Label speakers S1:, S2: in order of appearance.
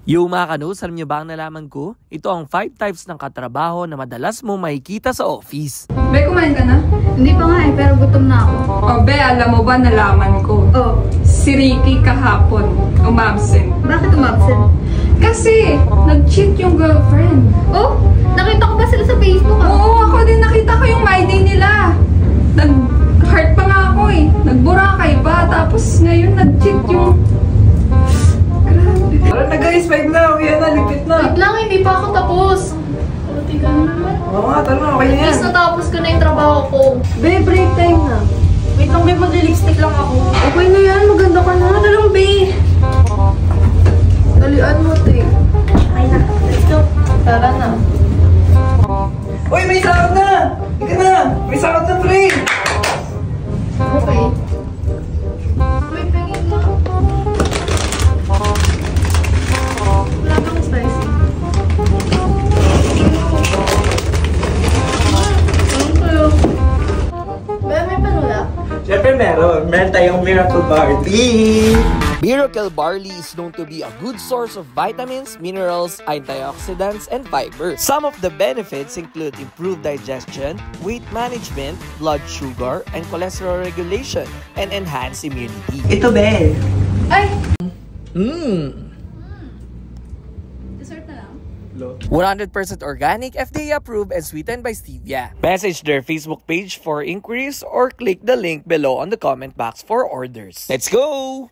S1: Yo mga kanus, alam nyo ba ang nalaman ko? Ito ang 5 types ng katrabaho na madalas mo makikita sa office.
S2: Be, kumain ka na?
S3: Hindi pa nga pero gutom na ako.
S2: Oh, Be, alam mo ba nalaman ko?
S3: Oh.
S2: Si Ricky kahapon, umabsent.
S3: Bakit umabsent?
S2: Kasi, nag-cheat yung girlfriend.
S3: Oh, nakita ko ba sila sa Facebook ah?
S2: Oo, ako din nakita ko yung my day nila. Nag-heart pa nga ako eh. Nagburakay pa, tapos ngayon nag-cheat yung...
S4: Tara na guys, 5 na. Uwi na, lipit na.
S3: Wait lang, hindi pa ako tapos. Puti ka na naman.
S4: Oo nga, tara na, okay na
S3: At
S4: yan.
S3: least natapos ko na yung trabaho ko.
S5: Be, break time na. Wait lang, be, magli-lipstick lang ako. Okay na yan, maganda ka na. Ano lang, be? Dalian mo, te. Okay na, let's go. Tara na.
S4: Uy, may sahod na! Ika na! May sahod na, pre!
S3: Okay. Wait, pingin mo. Wala bang spicy? Ano kayo? Be, may panula?
S4: Siyempre meron. Meron tayong Miracle Barley.
S1: Miracle Barley is known to be a good source of vitamins, minerals, antioxidants, and fiber. Some of the benefits include improved digestion, weight management, blood sugar, and cholesterol regulation, and enhanced immunity.
S4: Ito, be.
S3: Ay! Dessert na lang?
S1: 100% organic, FDA approved, and sweetened by stevia. Message their Facebook page for inquiries or click the link below on the comment box for orders. Let's go!